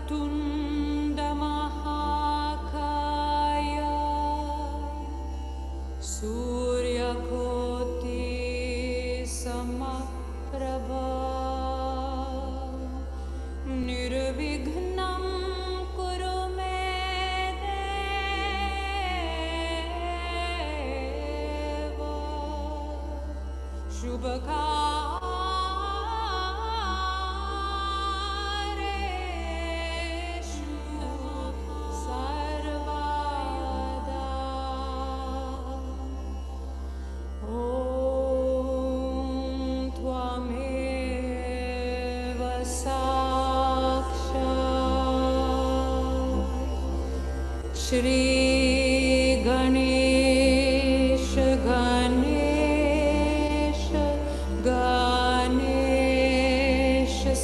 वक्रतुण्डमहाकाय सूर्यकोटिसमप्रभा निर्विघ्नं कुरु मे देव शुभकार्येषु सर्वदा ॐ त्वमेव साक्षात् श्री गणेश गणेश गणेश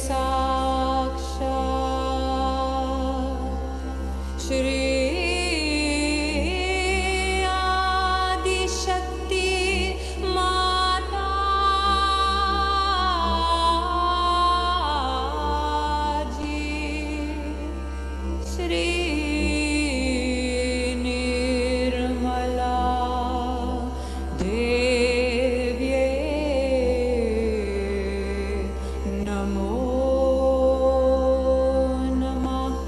साक्षात् श्री आदिशक्ति माताजी श्री निर्मला देव्ये नमो नमः।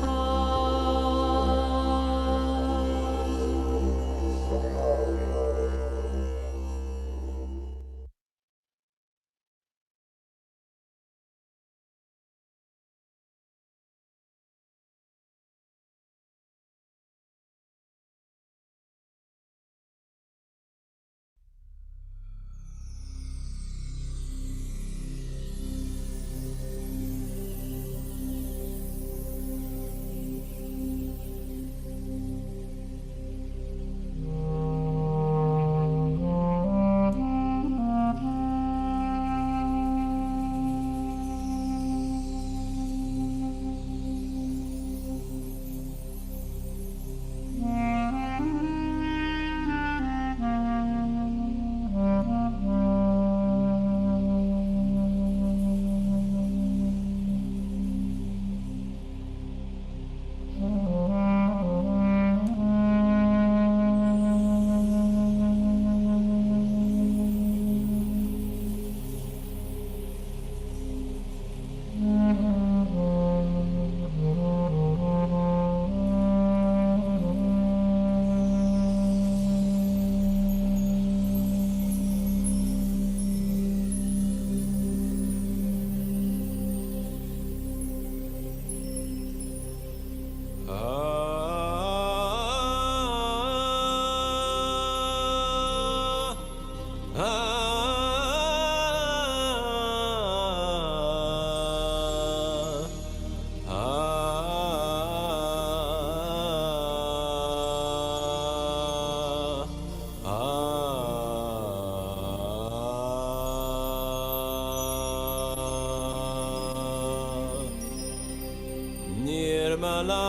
निर्मला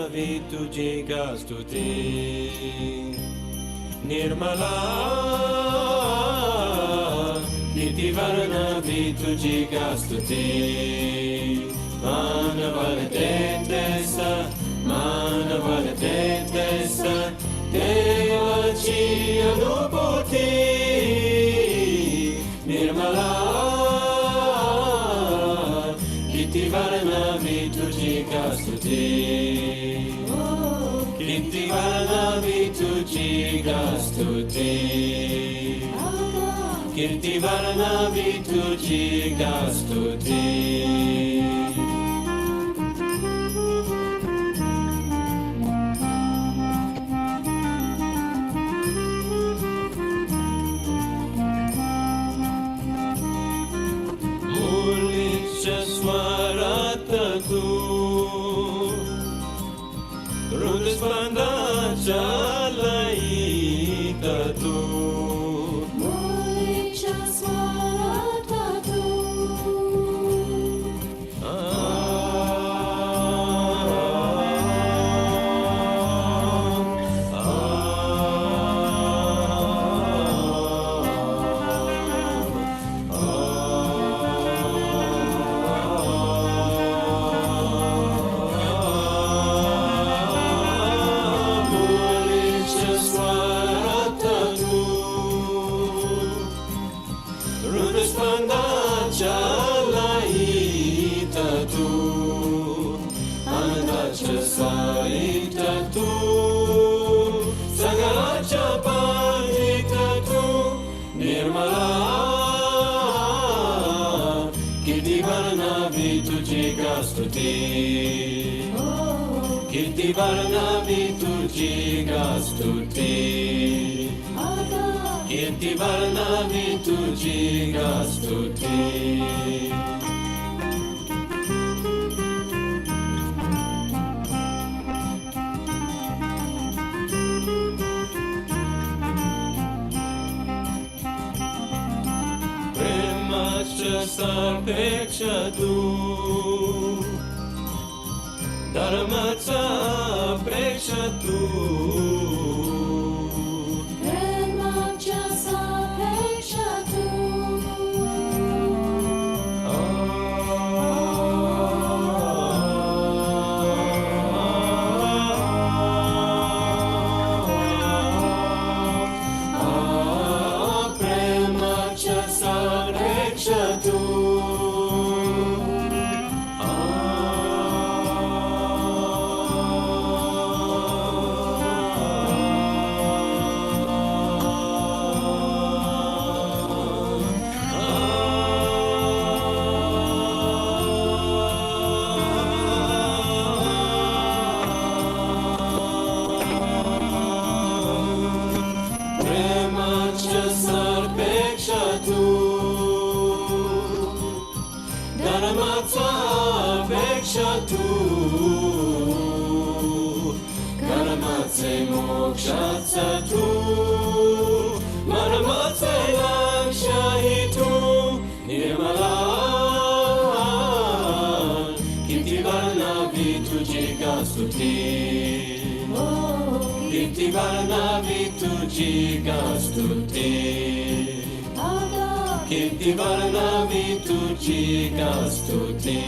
कीर्तिवर्णवितुजिगा स्तुति निर्मला कीर्तिवर्णवितुजिगा स्तुति मानवते स मानवते स देवाची अनुभूति निर्मला कीर्तिवर्णवितुजिगा स्तुति कीर्तिवर्णवितुजिगा स्तुति कीर्तिवर्णवितुजिगा स्तुति Chalaitu Mulicha Swaratatu Gastuti. Kirtivarnami tuji gastuti. Kirtivarnami tuji gastuti. Sarpekshatu Dharmatsa prekshatu Brahmacha sapekshatu Premacha sarpekshatu Premacha sarpekshatu Dharmatsa pekshatu Karmatse mokshatsatu Maramatse lakshahitu Nirmala Kirtivarna vituji gastuti Kirtivarna vituji gastuti Kirtivarna vituji gastuti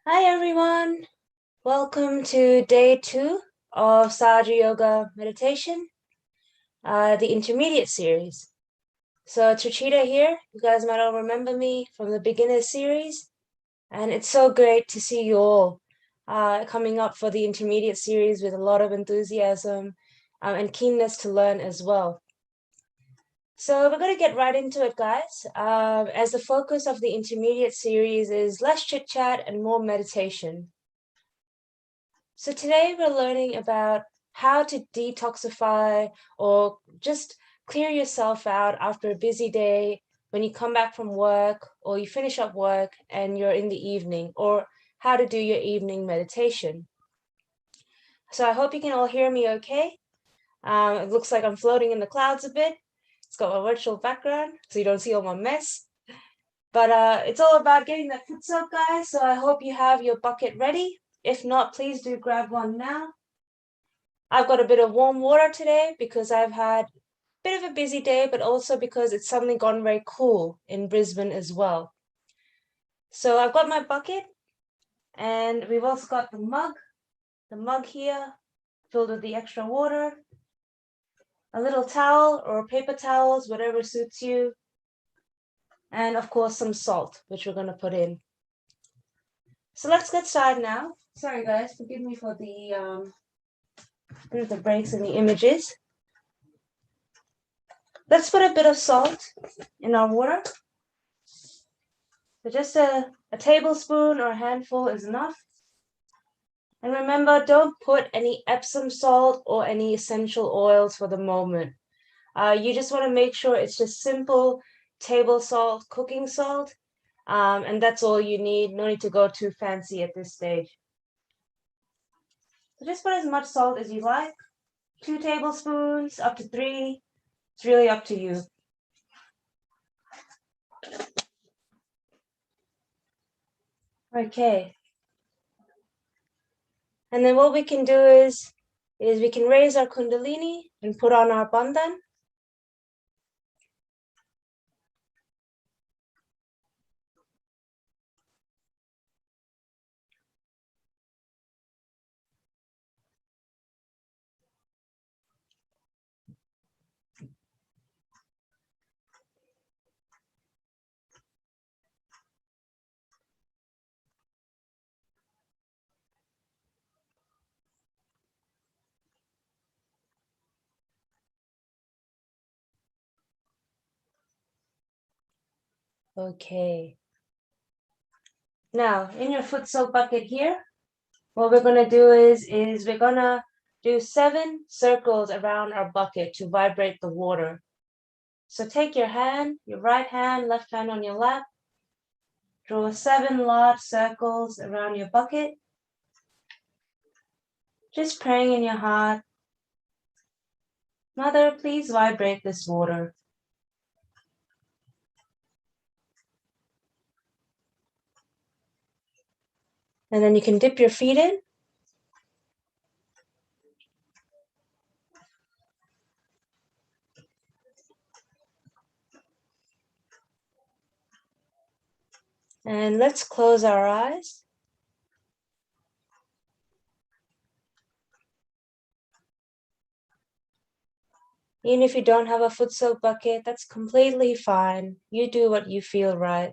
Hi everyone, welcome to day 2 of Sahaja Yoga meditation, the intermediate series. So it's Rachita here. You guys might all remember me from the beginner series, and it's so great to see you all coming up for the intermediate series with a lot of enthusiasm and keenness to learn as well. So we're going to get right into it, guys, as the focus of the intermediate series is less chit chat and more meditation. So today we're learning about how to detoxify or just clear yourself out after a busy day when you come back from work or you finish up work and you're in the evening, or how to do your evening meditation. So I hope you can all hear me okay. It looks like I'm floating in the clouds a bit. It's got my virtual background so you don't see all my mess. But it's all about getting that Footsoak, guys. So I hope you have your bucket ready. If not, please do grab one now. I've got a bit of warm water today because I've had a bit of a busy day, but also because it's suddenly gone very cool in Brisbane as well. So I've got my bucket, and we've also got the mug here filled with the extra water, a little towel or paper towels, whatever suits you, and of course some salt, which we're going to put in. So let's get started now. Sorry guys, forgive me for the breaks in the images. Let's put a bit of salt in our water. So just a tablespoon or a handful is enough. And remember, don't put any Epsom salt or any essential oils for the moment. You just want to make sure it's just simple table salt, cooking salt, and that's all you need. No need to go too fancy at this stage. So just put as much salt as you like, 2 tablespoons up to 3. It's really up to you. Okay. And then what we can do is we can raise our kundalini and put on our bandhan. Okay. Now, in your Footsoak bucket here, what we're going to do is we're going to do 7 circles around our bucket to vibrate the water. So take your hand, your right hand, left hand on your lap, draw 7 large circles around your bucket, just praying in your heart, Mother, please vibrate this water. And then you can dip your feet in. And let's close our eyes. Even if you don't have a Footsoak bucket, that's completely fine. You do what you feel right.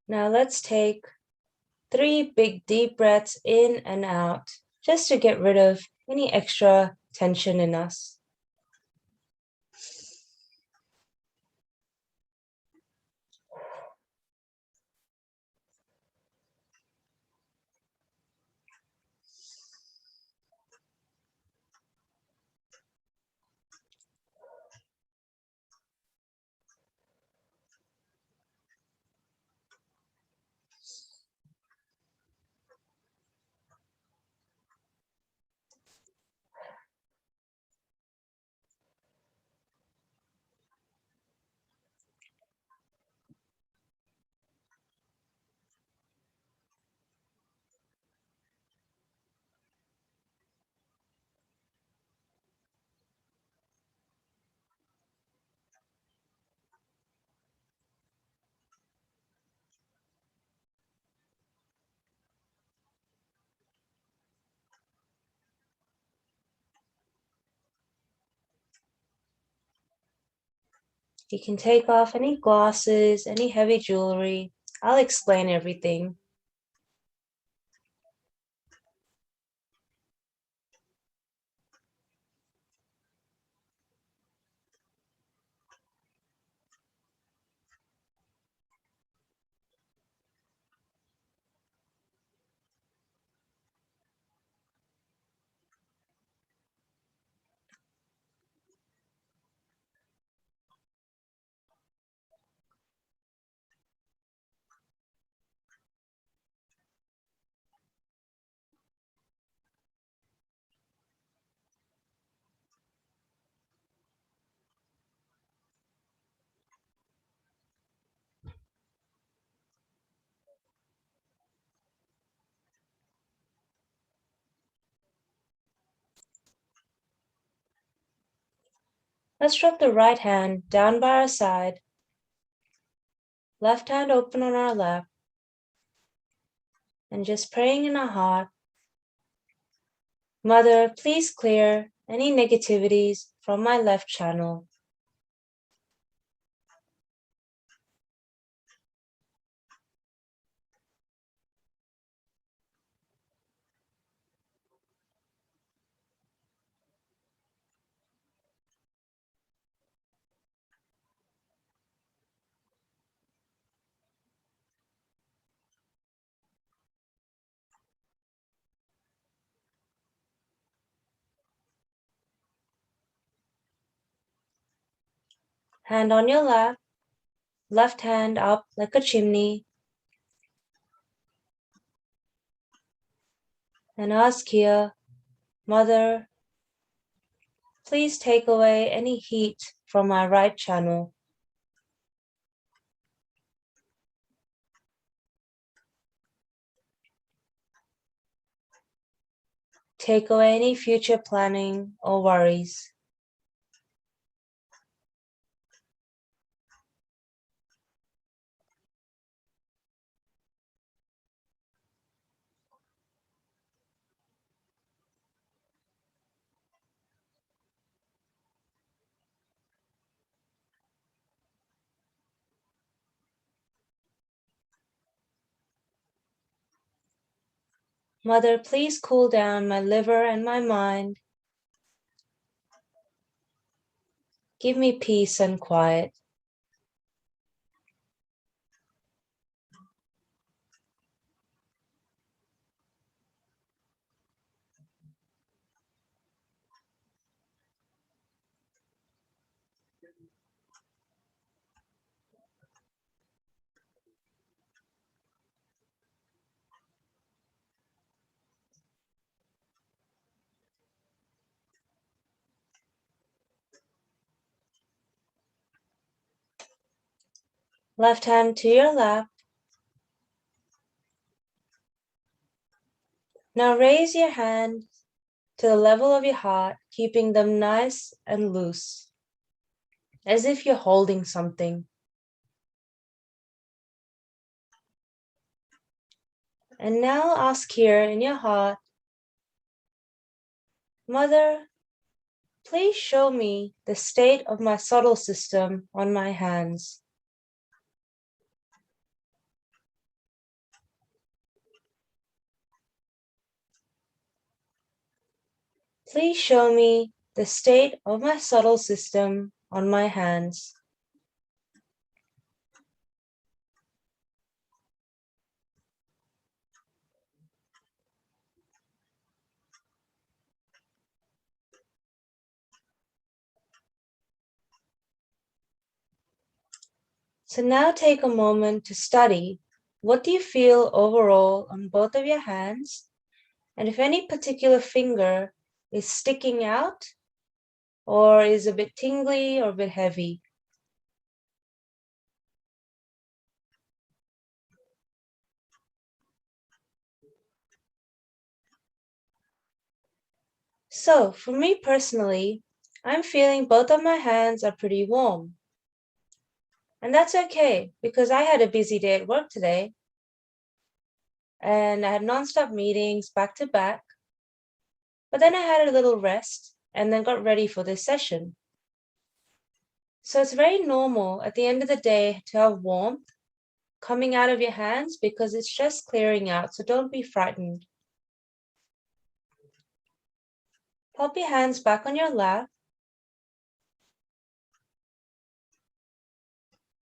Now let's take 3 big deep breaths in and out, just to get rid of any extra tension in us. You can take off any glasses, any heavy jewelry. I'll explain everything. Let's drop the right hand down by our side, left hand open on our lap, and just praying in our heart, Mother, please clear any negativities from my left channel. Hand on your lap, left hand up like a chimney, and ask here, Mother, please take away any heat from my right channel. Take away any future planning or worries. Mother, please cool down my liver and my mind. Give me peace and quiet. Left hand to your lap. Now raise your hand to the level of your heart, keeping them nice and loose, as if you're holding something. And now ask here in your heart, Mother, please show me the state of my subtle system on my hands. Please show me the state of my subtle system on my hands. So now take a moment to study. What do you feel overall on both of your hands? And if any particular finger is sticking out or is a bit tingly or a bit heavy. So for me personally, I'm feeling both of my hands are pretty warm. And that's okay because I had a busy day at work today and I had nonstop meetings back to back. But then I had a little rest and then got ready for this session. So it's very normal at the end of the day to have warmth coming out of your hands because it's just clearing out, so don't be frightened. Pop your hands back on your lap.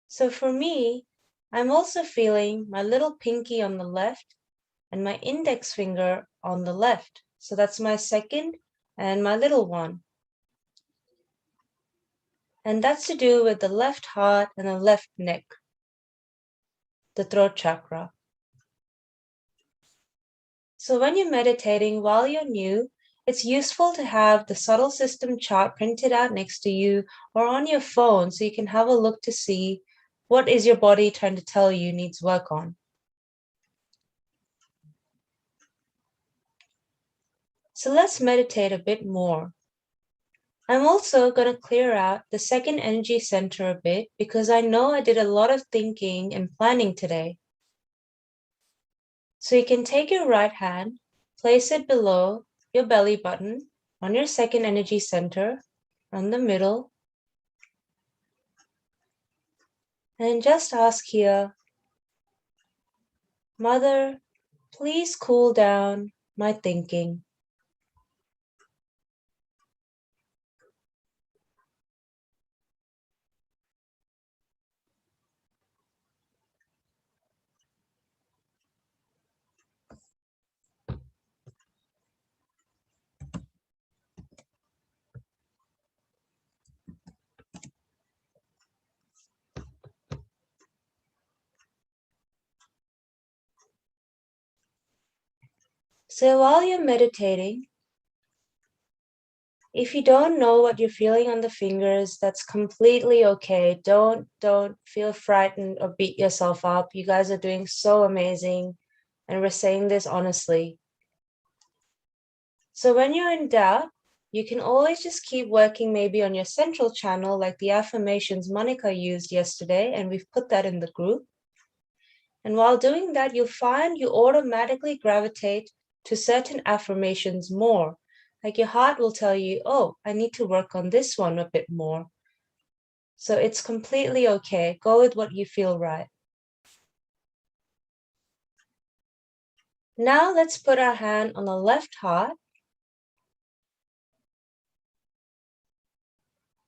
So for me, I'm also feeling my little pinky on the left and my index finger on the left. So that's my second and my little one. And that's to do with the left heart and the left neck, the throat chakra. So when you're meditating while you're new, it's useful to have the subtle system chart printed out next to you or on your phone so you can have a look to see what is your body trying to tell you needs work on. So let's meditate a bit more. I'm also going to clear out the second energy center a bit because I know I did a lot of thinking and planning today. So you can take your right hand, place it below your belly button on your second energy center, on the middle, and just ask here, Mother, please cool down my thinking. So while you're meditating, if you don't know what you're feeling on the fingers, that's completely okay. Don't feel frightened or beat yourself up. You guys are doing so amazing, and we're saying this honestly. So when you're in doubt, you can always just keep working maybe on your central channel like the affirmations Monica used yesterday, and we've put that in the group. And while doing that, you'll find you automatically gravitate to certain affirmations more. Like your heart will tell you, oh, I need to work on this one a bit more. So it's completely okay. Go with what you feel right. Now let's put our hand on the left heart.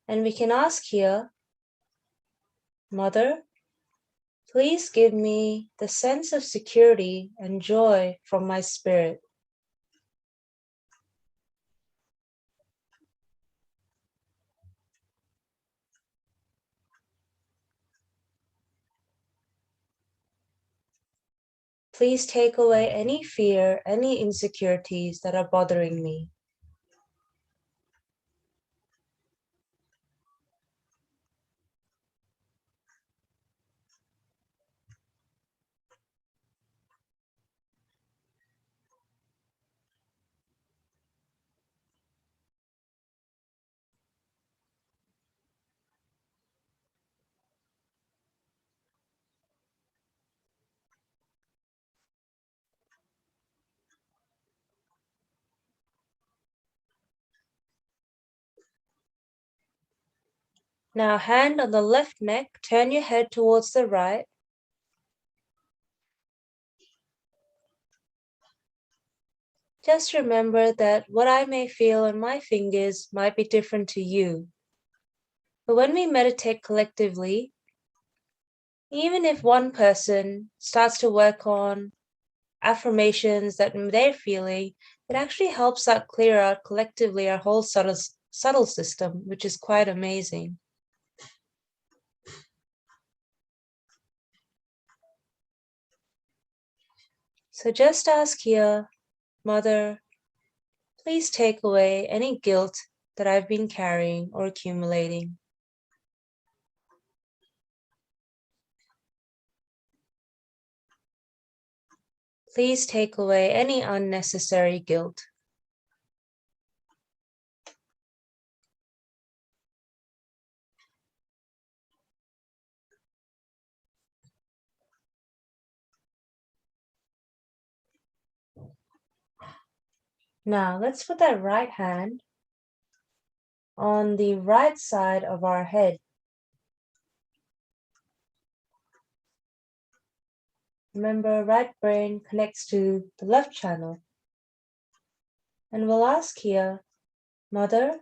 And we can ask here, Mother, please give me the sense of security and joy from my spirit. Please take away any fear, any insecurities that are bothering me. Now, hand on the left neck, turn your head towards the right. Just remember that what I may feel on my fingers might be different to you. But when we meditate collectively, even if one person starts to work on affirmations that they're feeling, it actually helps that clear out collectively our whole subtle system, which is quite amazing. So just ask here, Mother, please take away any guilt that I've been carrying or accumulating. Please take away any unnecessary guilt. Now let's put that right hand on the right side of our head. Remember, right brain connects to the left channel. And we'll ask here, Mother,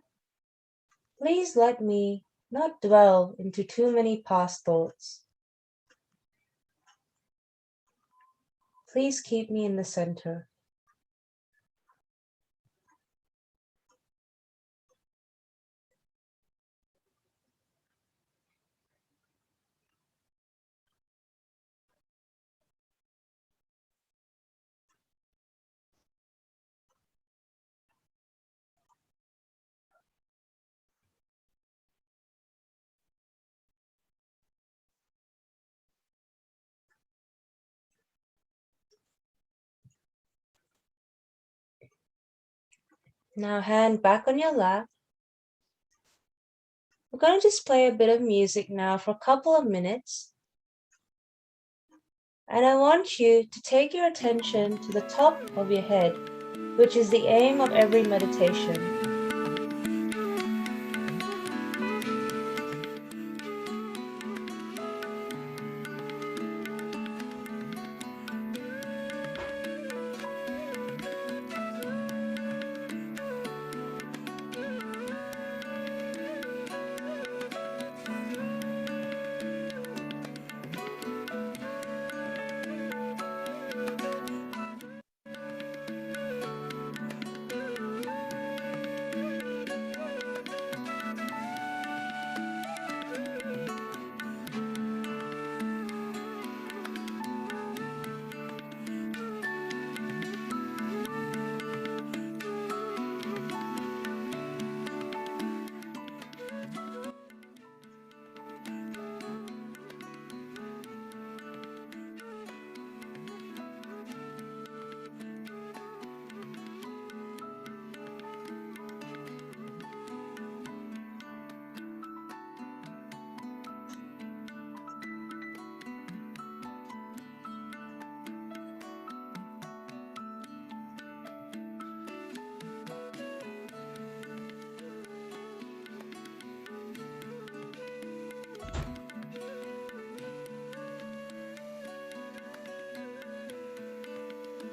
please let me not dwell into too many past thoughts. Please keep me in the center. Now hand back on your lap. We're going to just play a bit of music now for a couple of minutes. And I want you to take your attention to the top of your head, which is the aim of every meditation.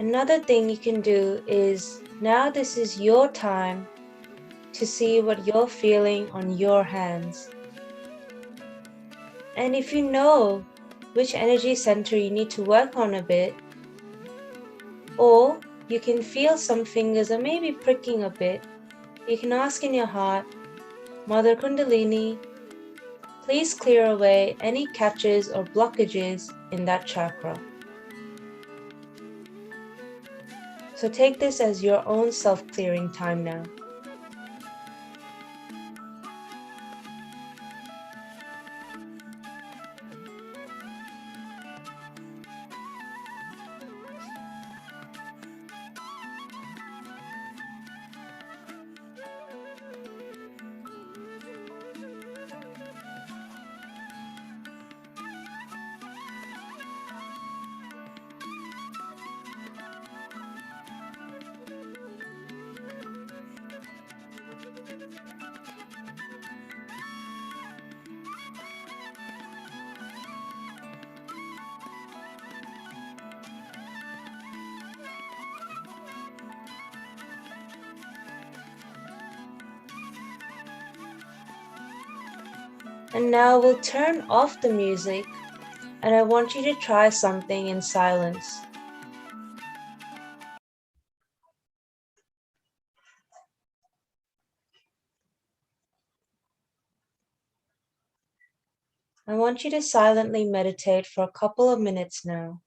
Another thing you can do is, now this is your time to see what you're feeling on your hands. And if you know which energy center you need to work on a bit, or you can feel some fingers are maybe pricking a bit, you can ask in your heart, Mother Kundalini, please clear away any catches or blockages in that chakra. So take this as your own self-clearing time now. And now we'll turn off the music, and I want you to try something in silence. I want you to silently meditate for a couple of minutes now.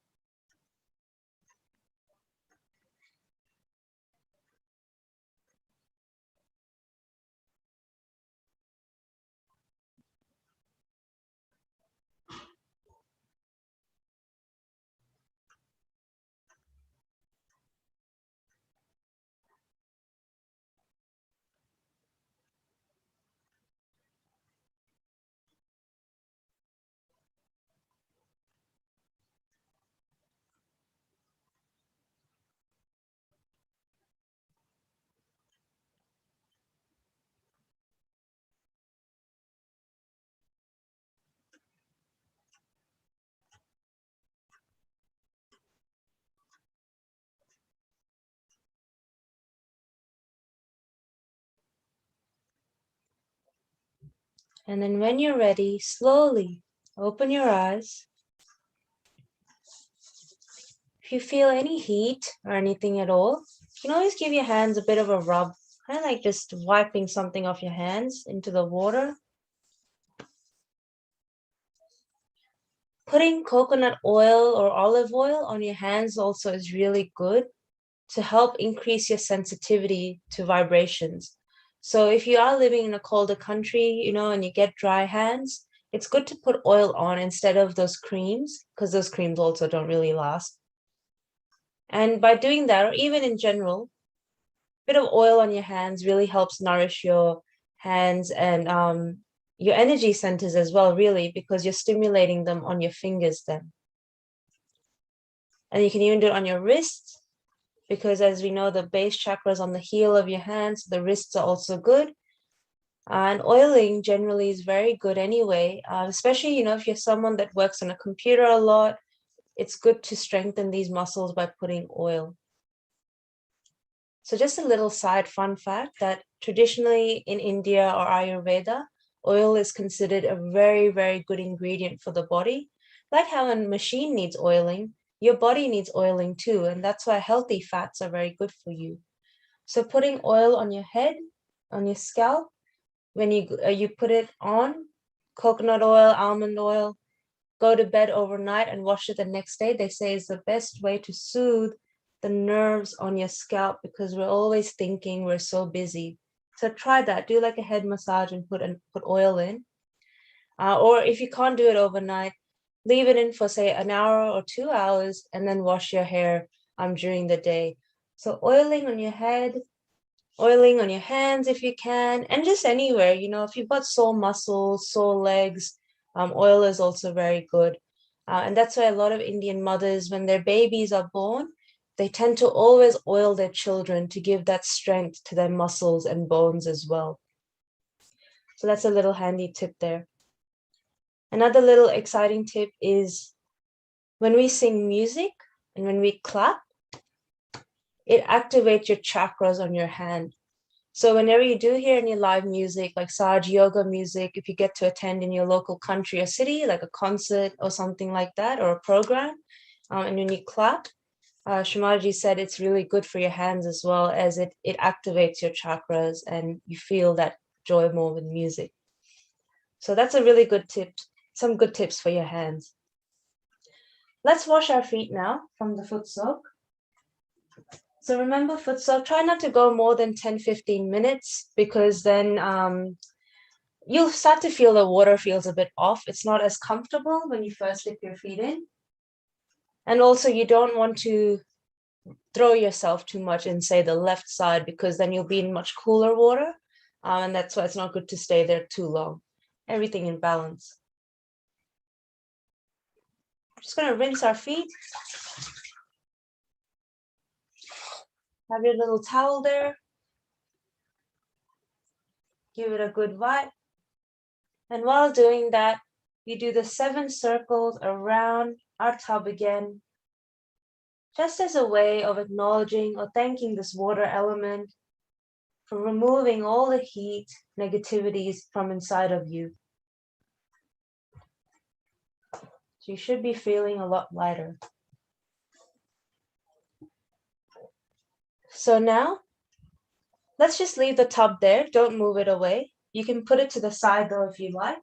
And then when you're ready, slowly open your eyes. If you feel any heat or anything at all, you can always give your hands a bit of a rub, kind of like just wiping something off your hands into the water. Putting coconut oil or olive oil on your hands also is really good to help increase your sensitivity to vibrations. So if you are living in a colder country, and you get dry hands, it's good to put oil on instead of those creams, because those creams also don't really last. And by doing that, or even in general, a bit of oil on your hands really helps nourish your hands and your energy centers as well, really, because you're stimulating them on your fingers then. And you can even do it on your wrists, because as we know, the base chakra is on the heel of your hands. The wrists are also good. And oiling generally is very good anyway, especially, if you're someone that works on a computer a lot, it's good to strengthen these muscles by putting oil. So just a little side fun fact that traditionally in India or Ayurveda, oil is considered a very, very good ingredient for the body. Like how a machine needs oiling, your body needs oiling too, and that's why healthy fats are very good for you. So putting oil on your head, on your scalp, when you put it on, coconut oil, almond oil, go to bed overnight and wash it the next day, they say is the best way to soothe the nerves on your scalp, because we're always thinking, we're so busy. So try that. Do like a head massage and put oil in. Or if you can't do it overnight, leave it in for say an hour or 2 hours and then wash your hair during the day. So oiling on your head, oiling on your hands if you can, and just anywhere, if you've got sore muscles, sore legs, oil is also very good. And that's why a lot of Indian mothers, when their babies are born, they tend to always oil their children to give that strength to their muscles and bones as well. So that's a little handy tip there. Another little exciting tip is when we sing music and when we clap, it activates your chakras on your hand. So whenever you do hear any live music, like Saj yoga music, if you get to attend in your local country or city, like a concert or something like that, or a program, and when you clap, Shri Mataji said it's really good for your hands as well, as it activates your chakras and you feel that joy more with music. So that's a really good tip, some good tips for your hands. Let's wash our feet now from the Footsoak. So remember, Footsoak, try not to go more than 10-15 minutes, because then you'll start to feel the water feels a bit off. It's not as comfortable when you first dip your feet in. And also you don't want to throw yourself too much in, say, the left side, because then you'll be in much cooler water. And that's why it's not good to stay there too long. Everything in balance. I'm just going to rinse our feet. Have your little towel there. Give it a good wipe. And while doing that, we do the 7 circles around our tub again, just as a way of acknowledging or thanking this water element for removing all the heat, negativities from inside of you. So you should be feeling a lot lighter. So now, let's just leave the tub there. Don't move it away. You can put it to the side though if you like.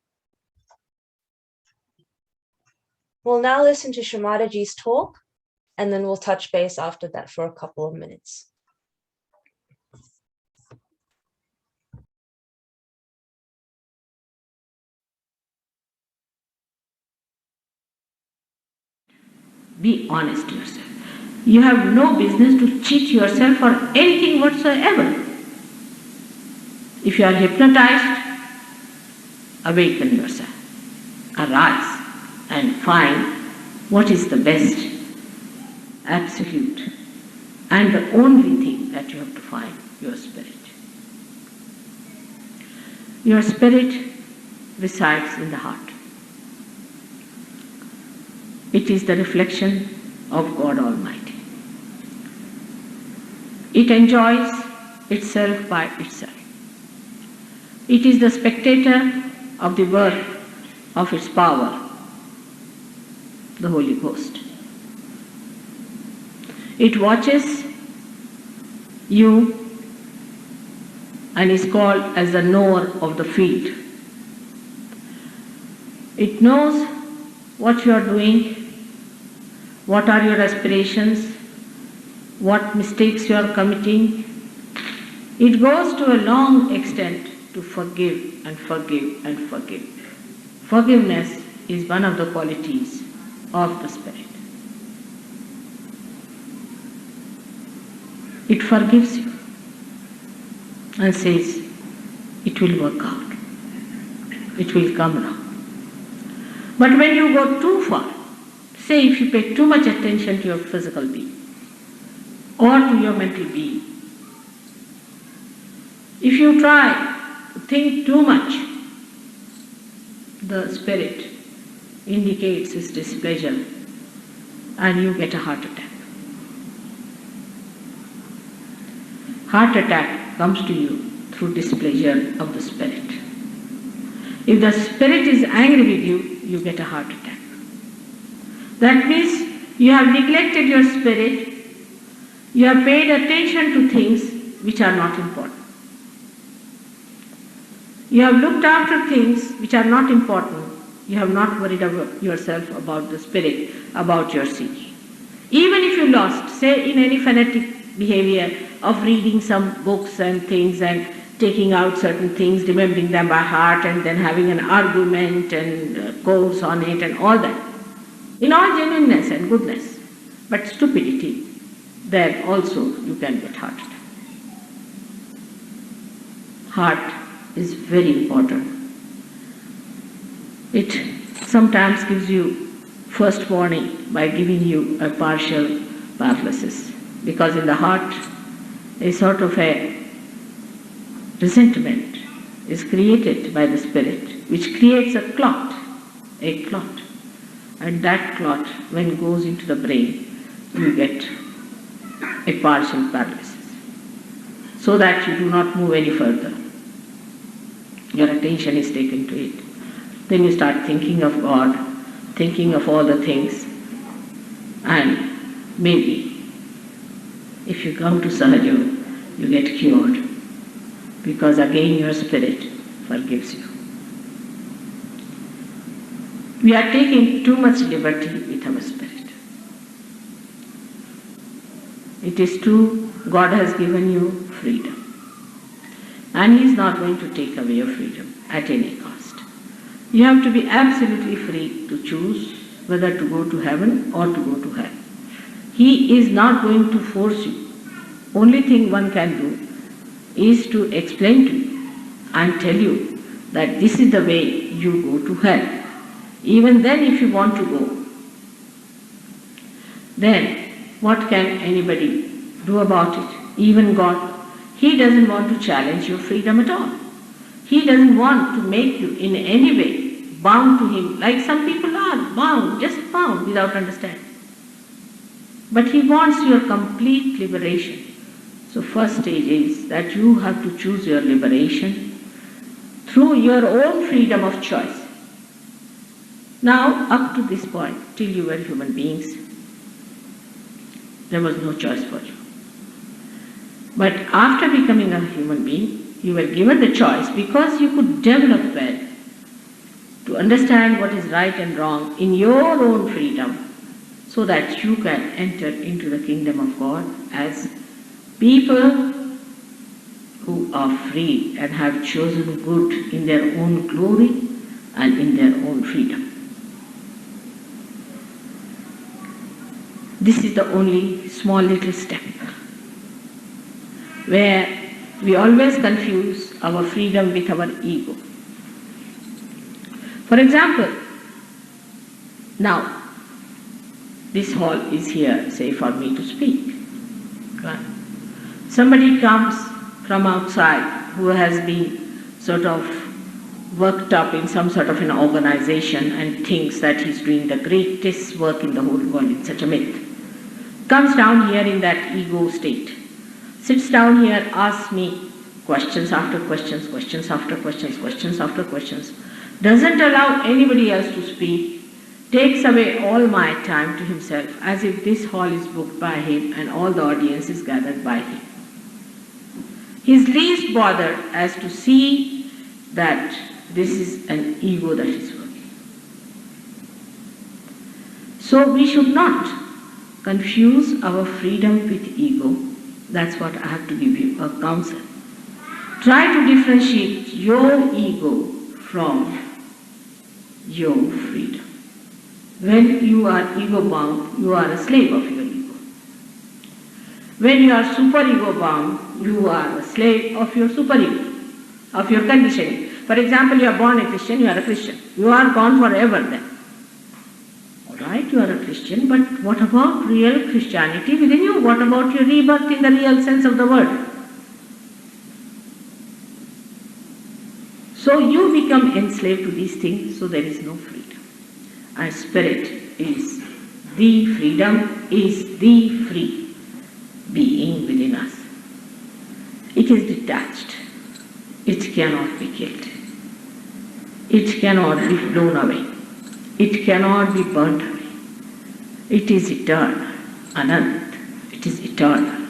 We'll now listen to Shri Mataji's talk, and then we'll touch base after that for a couple of minutes. Be honest to yourself. You have no business to cheat yourself for anything whatsoever. If you are hypnotized, awaken yourself. Arise and find what is the best, absolute, and the only thing that you have to find, your spirit. Your spirit resides in the heart. It is the reflection of God Almighty. It enjoys itself by itself. It is the spectator of the work of its power, the Holy Ghost. It watches you and is called as the knower of the field. It knows what you are doing, what are your aspirations, what mistakes you are committing. It goes to a long extent to forgive and forgive and forgive. Forgiveness is one of the qualities of the Spirit. It forgives you and says, it will work out. It will come around. But when you go too far, say if you pay too much attention to your physical being or to your mental being, if you try to think too much, the Spirit indicates its displeasure and you get a heart attack. Heart attack comes to you through displeasure of the Spirit. If the Spirit is angry with you, you get a heart attack. That means you have neglected your spirit, you have paid attention to things which are not important. You have looked after things which are not important. You have not worried about yourself about the Spirit, about your seeking. Even if you lost, say in any fanatic behavior of reading some books and things and taking out certain things, remembering them by heart and then having an argument and course on it and all that. In all genuineness and goodness, but stupidity, then also you can get heart attack. Heart is very important. It sometimes gives you first warning by giving you a partial paralysis, because in the heart a sort of a resentment is created by the Spirit, which creates a clot. And that clot, when it goes into the brain, you get a partial paralysis, so that you do not move any further. Your attention is taken to it. Then you start thinking of God, thinking of all the things, and maybe if you come to Sahaja, you get cured, because again your Spirit forgives you. We are taking too much liberty with our Spirit. It is true, God has given you freedom, and He is not going to take away your freedom at any cost. You have to be absolutely free to choose whether to go to heaven or to go to hell. He is not going to force you. Only thing one can do is to explain to you and tell you that this is the way you go to hell. Even then, if you want to go, then what can anybody do about it? Even God, He doesn't want to challenge your freedom at all. He doesn't want to make you in any way bound to Him, like some people are bound, just bound without understanding. But He wants your complete liberation. So first stage is that you have to choose your liberation through your own freedom of choice. Now, up to this point, till you were human beings, there was no choice for you. But after becoming a human being, you were given the choice because you could develop well to understand what is right and wrong in your own freedom, so that you can enter into the kingdom of God as people who are free and have chosen good in their own glory and in their own freedom. This is the only small little step where we always confuse our freedom with our ego. For example, now this hall is here, say, for me to speak. Right? Somebody comes from outside who has been sort of worked up in some sort of an organization and thinks that he's doing the greatest work in the whole world, in such a myth. Comes down here in that ego state, sits down here, asks me questions after questions, questions after questions, questions after questions, doesn't allow anybody else to speak, takes away all my time to himself, as if this hall is booked by him and all the audience is gathered by him. He is least bothered as to see that this is an ego that is working. So we should not confuse our freedom with ego. That's what I have to give you a counsel. Try to differentiate your ego from your freedom. When you are ego bound, you are a slave of your ego. When you are super ego bound, you are a slave of your super ego, of your conditioning. For example, you are born a Christian, you are a Christian. You are gone forever then. Alright, you are a Christian, but what about real Christianity within you? What about your rebirth in the real sense of the word? So you become enslaved to these things, so there is no freedom. And spirit is the freedom, is the free being within us. It is detached. It cannot be killed. It cannot be blown away. It cannot be burnt away. It is eternal, Anant. It is eternal.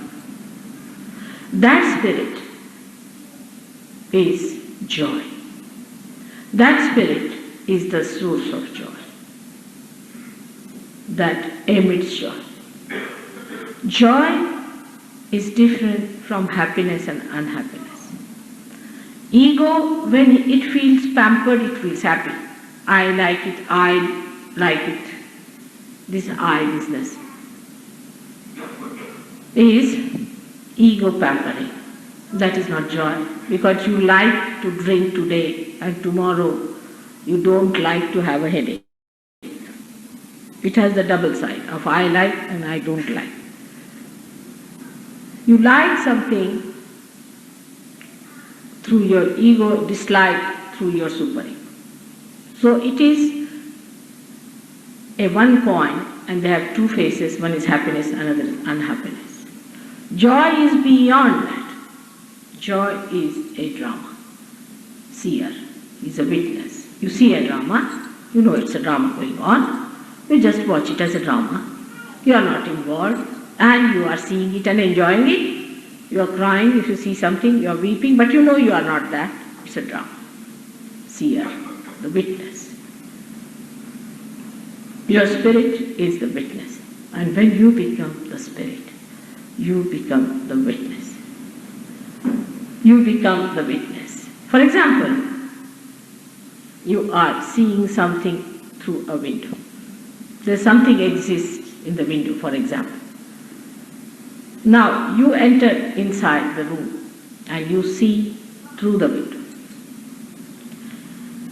That spirit is joy. That spirit is the source of joy. That emits joy. Joy is different from happiness and unhappiness. Ego, when it feels pampered, it feels happy. I like it, I like it. This I business is ego pampering. That is not joy. Because you like to drink today and tomorrow you don't like to have a headache. It has the double side of I like and I don't like. You like something through your ego, dislike through your super ego. So it is a one coin and they have two faces, one is happiness, another is unhappiness. Joy is beyond that. Joy is a drama. Seer is a witness. You see a drama, you know it's a drama going on, you just watch it as a drama. You are not involved and you are seeing it and enjoying it. You are crying if you see something, you are weeping, but you know you are not that. It's a drama. Seer, the witness. Your spirit is the witness. And when you become the spirit, you become the witness. You become the witness. For example, you are seeing something through a window. There's something exists in the window, for example. Now, you enter inside the room and you see through the window.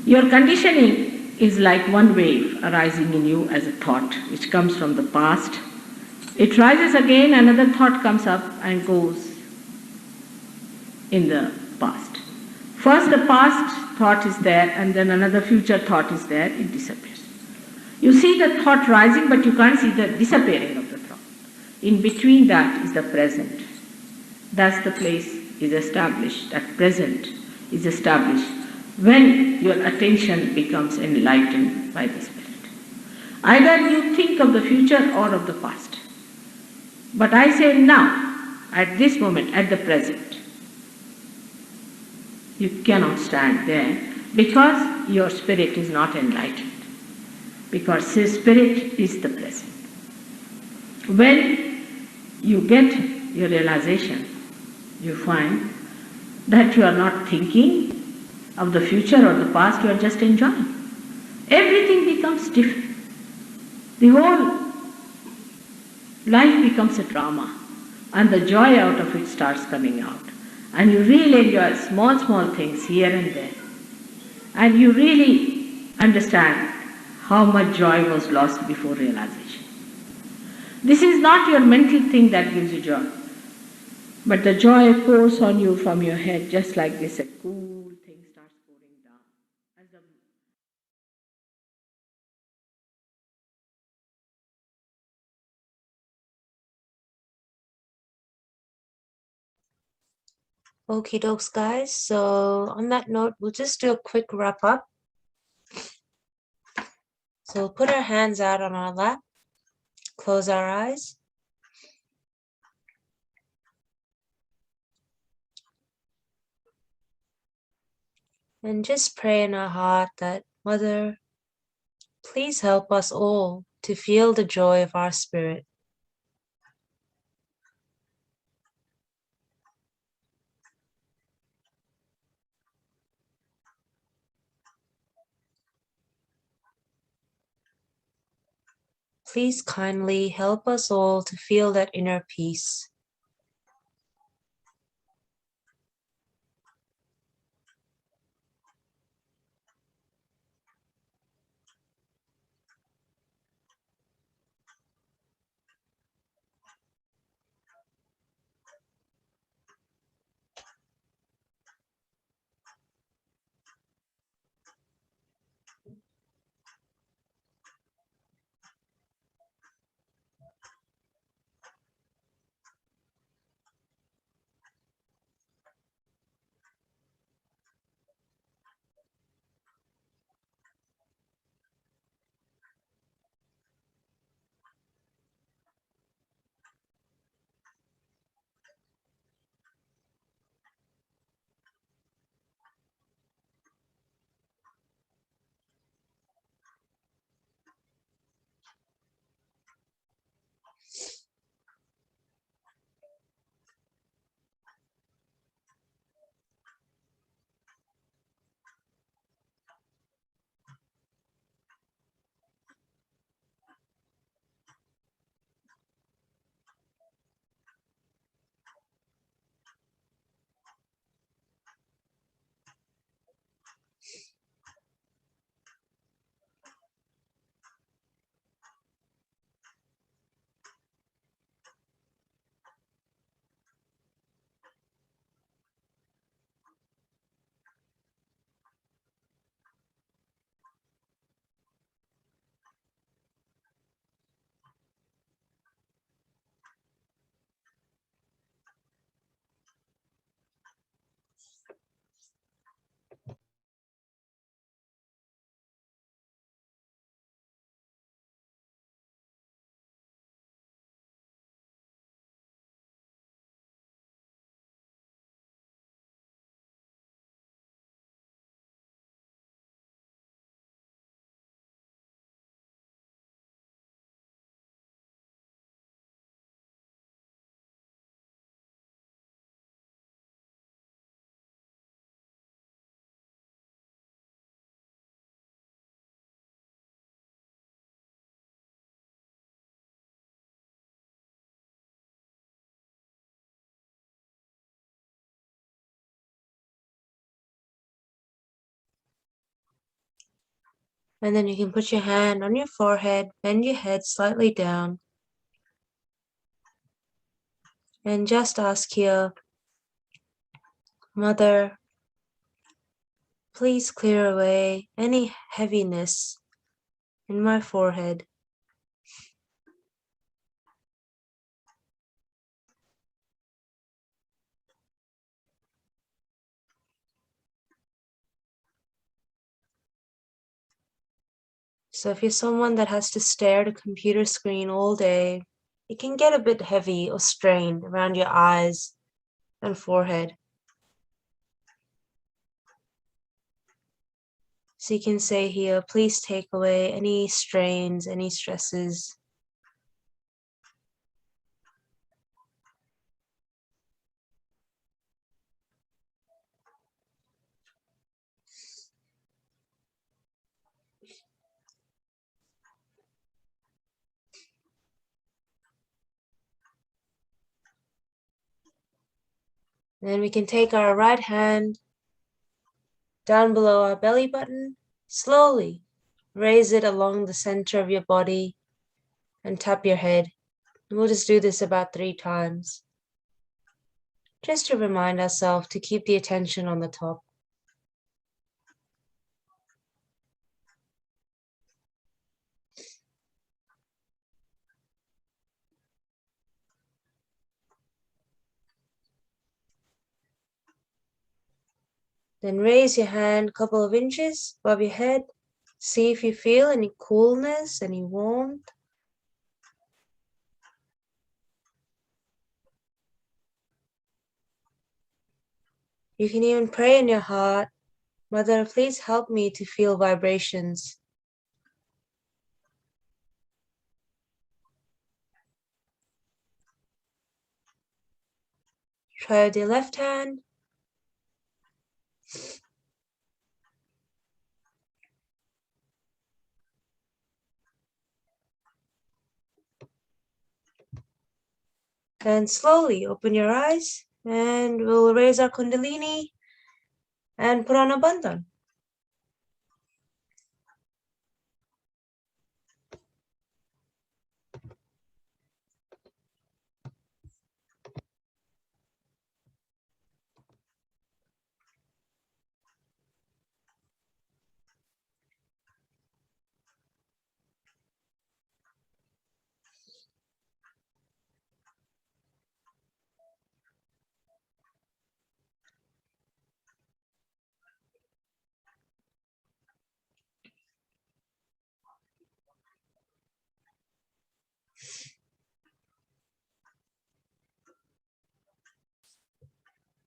Your conditioning is like one wave arising in you as a thought which comes from the past. It rises again, another thought comes up and goes in the past. First the past thought is there and then another future thought is there, it disappears. You see the thought rising but you can't see the disappearing of the thought. In between that is the present. That's the place is established, that present is established when your attention becomes enlightened by the Spirit. Either you think of the future or of the past. But I say now, at this moment, at the present, you cannot stand there because your spirit is not enlightened. Because spirit is the present. When you get your realization, you find that you are not thinking of the future or the past, you are just enjoying. Everything becomes different. The whole life becomes a drama and the joy out of it starts coming out. And you really enjoy small things here and there. And you really understand how much joy was lost before realization. This is not your mental thing that gives you joy. But the joy pours on you from your head just like this, a cool thing starts pouring down. As the Okay, dokes, guys. So on that note, we'll just do a quick wrap up. So we'll put our hands out on our lap, close our eyes. And just pray in our heart that, Mother, please help us all to feel the joy of our spirit. Please kindly help us all to feel that inner peace. And then you can put your hand on your forehead, bend your head slightly down, and just ask here, Mother, please clear away any heaviness in my forehead. So if you're someone that has to stare at a computer screen all day, it can get a bit heavy or strained around your eyes and forehead. So you can say here, please take away any strains, any stresses. And then we can take our right hand down below our belly button, slowly raise it along the center of your body and tap your head. And we'll just do this about 3 times, just to remind ourselves to keep the attention on the top. Then raise your hand a couple of inches above your head See if you feel any coolness, any warmth. You can even pray in your heart, Mother, please help me to feel vibrations. Try with your left hand. And slowly open your eyes and we'll raise our Kundalini and put on a bandhan.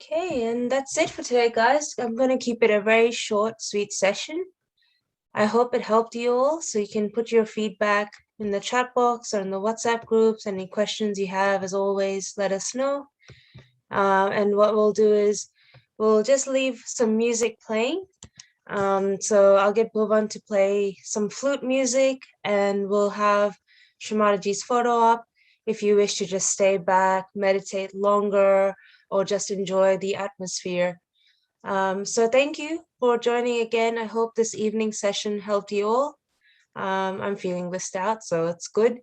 Okay, and that's it for today, guys. I'm going to keep it a very short, sweet session. I hope it helped you all, so you can put your feedback in the chat box or in the WhatsApp groups. Any questions you have, as always, let us know. And what we'll do is we'll just leave some music playing. So I'll get Bhuvan to play some flute music, and we'll have Shri Mataji's photo up if you wish to just stay back, meditate longer, or just enjoy the atmosphere. So thank you for joining again. I hope this evening session helped you all. I'm feeling blissed out, so it's good.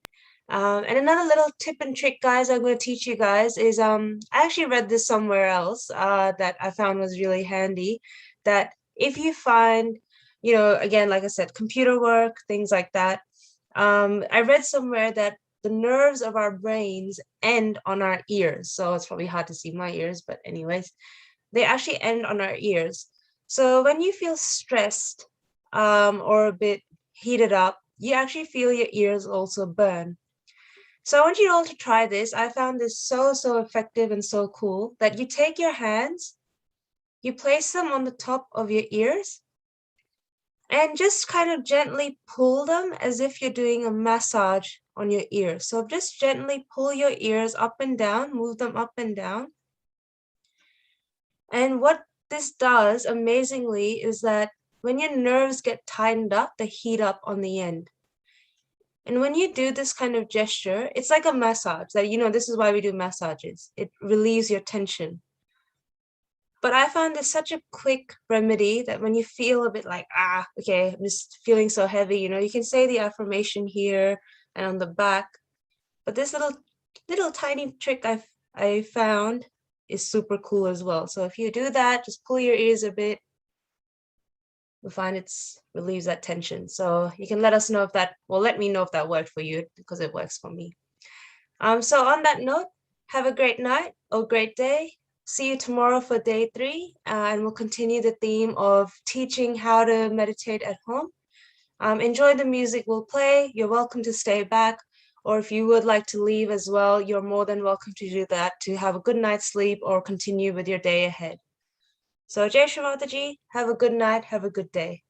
And another little tip and trick, guys, I'm going to teach you guys is I actually read this somewhere else that I found was really handy. That if you find, again, like I said, computer work, things like that. I read somewhere that the nerves of our brains end on our ears. So it's probably hard to see my ears, but anyways, they actually end on our ears. So when you feel stressed or a bit heated up, you actually feel your ears also burn. So I want you all to try this. I found this so effective and so cool that you take your hands, you place them on the top of your ears, and just kind of gently pull them as if you're doing a massage on your ears. So just gently pull your ears up and down, move them up and down. And what this does amazingly is that when your nerves get tightened up, they heat up on the end. And when you do this kind of gesture, it's like a massage. That, this is why we do massages. It relieves your tension. But I found this such a quick remedy that when you feel a bit like, okay, I'm just feeling so heavy, you can say the affirmation here and on the back. But this little tiny trick I found is super cool as well. So if you do that, just pull your ears a bit. You'll find it relieves that tension. So you can let us know if let me know if that worked for you, because it works for me. So on that note, have a great night or great day. See you tomorrow for day 3, and we'll continue the theme of teaching how to meditate at home. Enjoy the music we'll play. You're welcome to stay back, or if you would like to leave as well, you're more than welcome to do that, to have a good night's sleep or continue with your day ahead. So Jai Shri Mataji, have a good night, have a good day.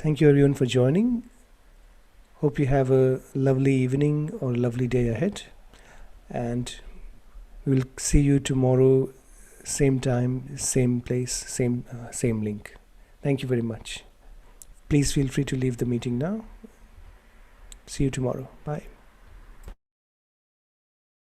Thank you everyone for joining. Hope you have a lovely evening or a lovely day ahead. And we'll see you tomorrow, same time, same place, same link. Thank you very much. Please feel free to leave the meeting now. See you tomorrow. Bye.